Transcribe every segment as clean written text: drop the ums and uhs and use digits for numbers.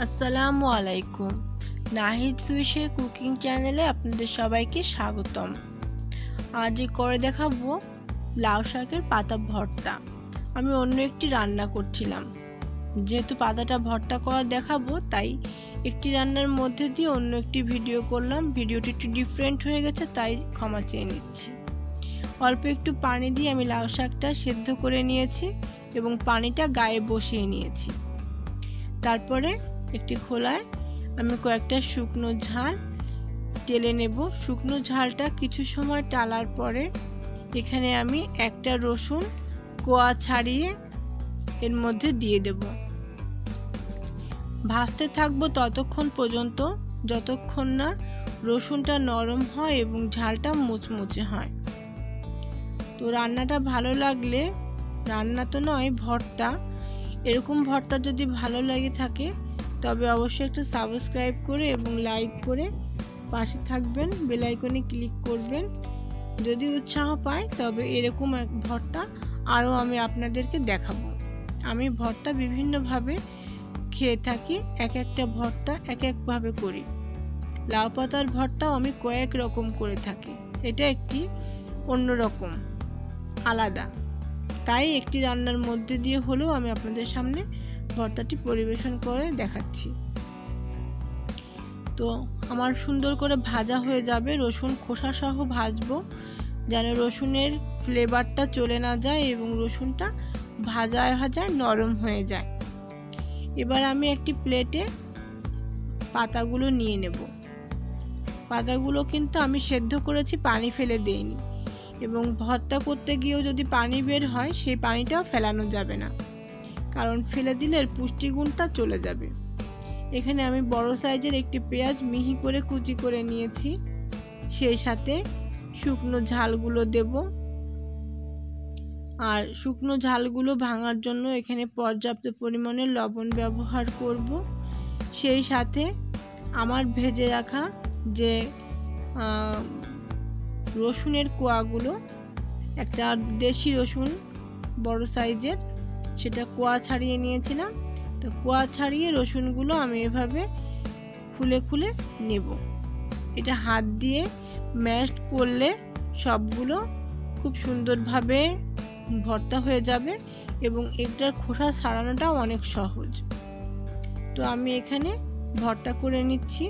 আসসালামু আলাইকুম। নাহিদ সুইসের কুকিং চ্যানেলে আপনাদের সবাইকে স্বাগতম। আজ করে দেখাবো লাউ শাকের পাতা ভর্তা। আমি অন্য একটি রান্না করছিলাম, যেহেতু পাতাটা ভর্তা করা দেখাবো তাই একটি রান্নার মধ্যে দিয়ে অন্য একটি ভিডিও করলাম। ভিডিওটি একটু ডিফারেন্ট হয়ে গেছে, তাই ক্ষমা চেয়ে নিচ্ছি। অল্প একটু পানি দিয়ে আমি লাউ শাকটা সেদ্ধ করে নিয়েছি এবং পানিটা গায়ে বসিয়ে নিয়েছি। তারপরে একটি খোলায় আমি কয়েকটা শুকনো ঝাল টেলে নেব। শুকনো ঝালটা কিছু সময় টালার পরে এখানে আমি একটা রসুন কোয়া ছাড়িয়ে এর মধ্যে দিয়ে দেব। ভাজতে থাকবো ততক্ষণ পর্যন্ত যতক্ষণ না রসুনটা নরম হয় এবং ঝালটা মুচমুচে হয়। তো রান্নাটা ভালো লাগলে, রান্না তো নয় ভর্তা, এরকম ভর্তা যদি ভালো লাগে থাকে তবে অবশ্যই একটু সাবস্ক্রাইব করে এবং লাইক করে পাশে থাকবেন, বেল আইকনে ক্লিক করবেন। যদি উৎসাহ পাই তবে এরকম এক ভর্তা আরও আমি আপনাদেরকে দেখাবো। আমি ভর্তা বিভিন্নভাবে খেয়ে থাকি, এক একটা ভর্তা এক একভাবে করি। লাউ পাতার ভর্তাও আমি কয়েক রকম করে থাকি, এটা একটি অন্যরকম আলাদা, তাই একটি রান্নার মধ্যে দিয়ে হলেও আমি আপনাদের সামনে ভর্তাটি পরিবেশন করে দেখাচ্ছি। তো আমার সুন্দর করে ভাজা হয়ে যাবে, রসুন খোসা সহ ভাজবো যেন রসুনের ফ্লেভারটা চলে না যায় এবং রসুনটা ভাজায় ভাজায় নরম হয়ে যায়। এবার আমি একটি প্লেটে পাতাগুলো নিয়ে নেব। পাতাগুলো কিন্তু আমি সেদ্ধ করেছি, পানি ফেলে দেইনি, এবং ভর্তা করতে গিয়েও যদি পানি বের হয় সেই পানিটাও ফেলানো যাবে না, কারণ ফেলে দিলে এর পুষ্টিগুণটা চলে যাবে। এখানে আমি বড় সাইজের একটি পেঁয়াজ মিহি করে কুচি করে নিয়েছি, সেই সাথে শুকনো ঝালগুলো দেব। আর শুকনো ঝালগুলো ভাঙার জন্য এখানে পর্যাপ্ত পরিমাণে লবণ ব্যবহার করব। সেই সাথে আমার ভেজে রাখা যে রসুনের কোয়াগুলো, একটা দেশি রসুন বড় সাইজের, সেটা কোয়া ছাড়িয়ে নিয়েছিলাম। তো কোয়া ছাড়িয়ে রসুনগুলো আমি এভাবে খুলে খুলে নেব। এটা হাত দিয়ে ম্যাশ করলে সবগুলো খুব সুন্দরভাবে ভর্তা হয়ে যাবে এবং এটার খোসা ছাড়ানোটাও অনেক সহজ। তো আমি এখানে ভর্তা করে নিচ্ছি।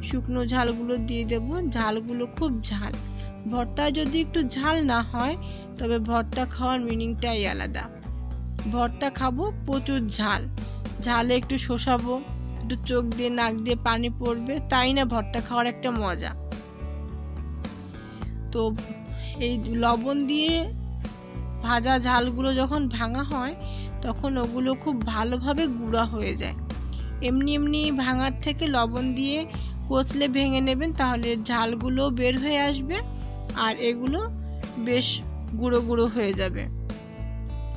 শুকনো ঝালগুলো দিয়ে দেব। ঝালগুলো খুব ঝাল, ভর্তায় যদি একটু ঝাল না হয় তবে ভর্তা খাওয়ার মিনিংটাই আলাদা। ভর্তা খাবো প্রচুর ঝাল, ঝালে একটু শোষাবো, একটু চোখ দিয়ে নাক দিয়ে পানি পড়বে, তাই না ভর্তা খাওয়ার একটা মজা। তো এই লবণ দিয়ে ভাজা ঝালগুলো যখন ভাঙা হয় তখন ওগুলো খুব ভালোভাবে গুঁড়া হয়ে যায়। এমনি এমনি ভাঙার থেকে লবণ দিয়ে কচলে ভেঙে নেবেন, তাহলে ঝালগুলো বের হয়ে আসবে আর এগুলো বেশ গুঁড়ো গুঁড়ো হয়ে যাবে।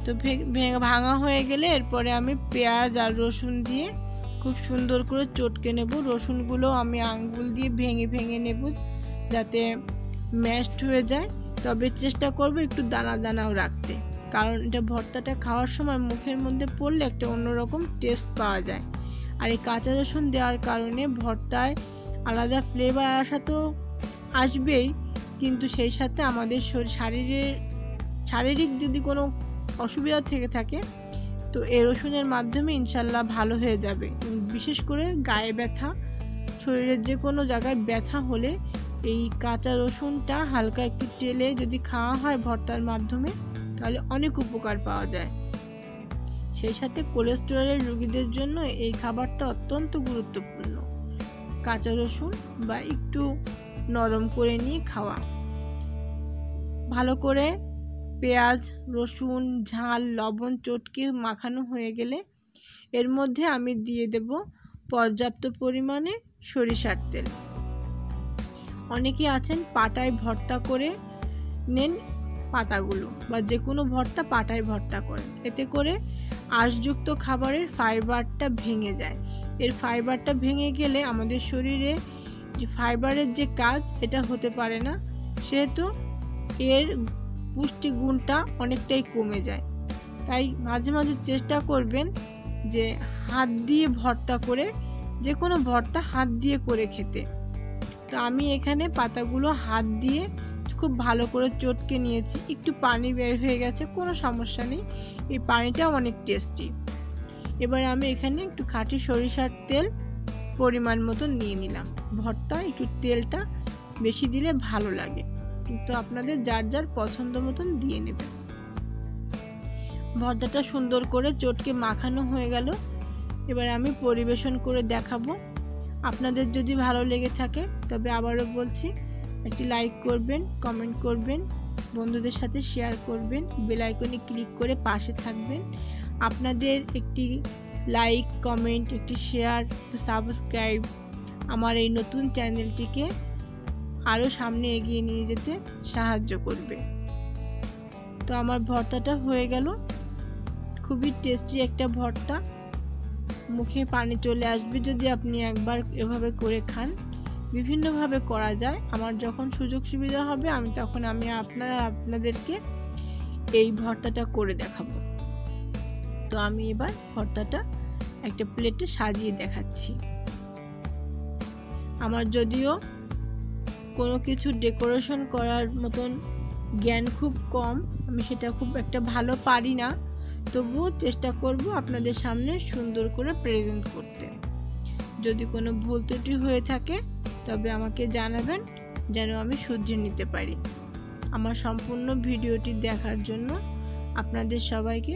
তো ভাঙা হয়ে গেলে এরপরে আমি পেঁয়াজ আর রসুন দিয়ে খুব সুন্দর করে চটকে নেব। রসুনগুলো আমি আঙ্গুল দিয়ে ভেঙে ভেঙে নেব যাতে ম্যাশড হয়ে যায়, তবে চেষ্টা করব একটু দানা দানাও রাখতে, কারণ এটা ভর্তাটা খাওয়ার সময় মুখের মধ্যে পড়লে একটা অন্যরকম টেস্ট পাওয়া যায়। আর এই কাঁচা রসুন দেওয়ার কারণে ভর্তায় আলাদা ফ্লেভার আসা তো আসবেই, কিন্তু সেই সাথে আমাদের শারীরিক যদি কোনো অসুবিধা থেকে থাকে তো এই রসুনের মাধ্যমে ইনশাল্লাহ ভালো হয়ে যাবে। বিশেষ করে গায়ে ব্যথা, শরীরের যে কোনো জায়গায় ব্যথা হলে এই কাঁচা রসুনটা হালকা একটু তেলে যদি খাওয়া হয় ভর্তার মাধ্যমে তাহলে অনেক উপকার পাওয়া যায়। সেই সাথে কোলেস্টেরলের রোগীদের জন্য এই খাবারটা অত্যন্ত গুরুত্বপূর্ণ। কাঁচা রসুন বা একটু নরম করে নিয়ে খাওয়া। ভালো করে পেঁয়াজ, রসুন, ঝাল, লবণ চটকে মাখানো হয়ে গেলে এর মধ্যে আমি দিয়ে দেব পর্যাপ্ত পরিমাণে সরিষার তেল। অনেকে আছেন পাটায় ভর্তা করে নেন পাতাগুলো, বা যে কোনো ভর্তা পাটায় ভর্তা করেন, এতে করে আঁশযুক্ত খাবারের ফাইবারটা ভেঙে যায়। এর ফাইবারটা ভেঙে গেলে আমাদের শরীরে যে ফাইবারের যে কাজ এটা হতে পারে না, সেহেতু এর পুষ্টিগুণটা অনেকটাই কমে যায়। তাই মাঝে মাঝে চেষ্টা করবেন যে হাত দিয়ে ভর্তা করে যে কোনো ভর্তা হাত দিয়ে করে খেতে। তো আমি এখানে পাতাগুলো হাত দিয়ে খুব ভালো করে চটকে নিয়েছি। একটু পানি বের হয়ে গেছে, কোনো সমস্যা নেই, এই পানিটা অনেক টেস্টি। এবার আমি এখানে একটু খাঁটি সরিষার তেল পরিমাণ মতো নিয়ে নিলাম। ভর্তা একটু তেলটা বেশি দিলে ভালো লাগে, কিন্তু আপনাদের যার যার পছন্দ মতন দিয়ে নেবেন। ভর্তাটা সুন্দর করে চটকে মাখানো হয়ে গেল। এবার আমি পরিবেশন করে দেখাবো। আপনাদের যদি ভালো লেগে থাকে তবে আবারও বলছি, একটি লাইক করবেন, কমেন্ট করবেন, বন্ধুদের সাথে শেয়ার করবেন, বেল আইকনে ক্লিক করে পাশে থাকবেন। আপনাদের একটি লাইক, কমেন্ট, একটি শেয়ার, সাবস্ক্রাইব আমার এই নতুন চ্যানেলটিকে আরও সামনে এগিয়ে নিয়ে যেতে সাহায্য করবে। তো আমার ভর্তাটা হয়ে গেল। খুবই টেস্টি একটা ভর্তা, মুখে পানি চলে আসবে যদি আপনি একবার এভাবে করে খান। বিভিন্নভাবে করা যায়, আমার যখন সুযোগ সুবিধা হবে আমি আপনাদেরকে এই ভর্তাটা করে দেখাবো। তো আমি এবার ভর্তাটা একটা প্লেটে সাজিয়ে দেখাচ্ছি। আমার যদিও কোনো কিছু ডেকোরেশন করার মতন জ্ঞান খুব কম, আমি সেটা খুব একটা ভালো পারি না, তবুও চেষ্টা করব আপনাদের সামনে সুন্দর করে প্রেজেন্ট করতে। যদি কোনো ভুল ত্রুটি হয়ে থাকে তবে আমাকে জানাবেন, যেন আমি শুধরে নিতে পারি। আমার সম্পূর্ণ ভিডিওটি দেখার জন্য আপনাদের সবাইকে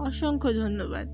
অসংখ্য ধন্যবাদ।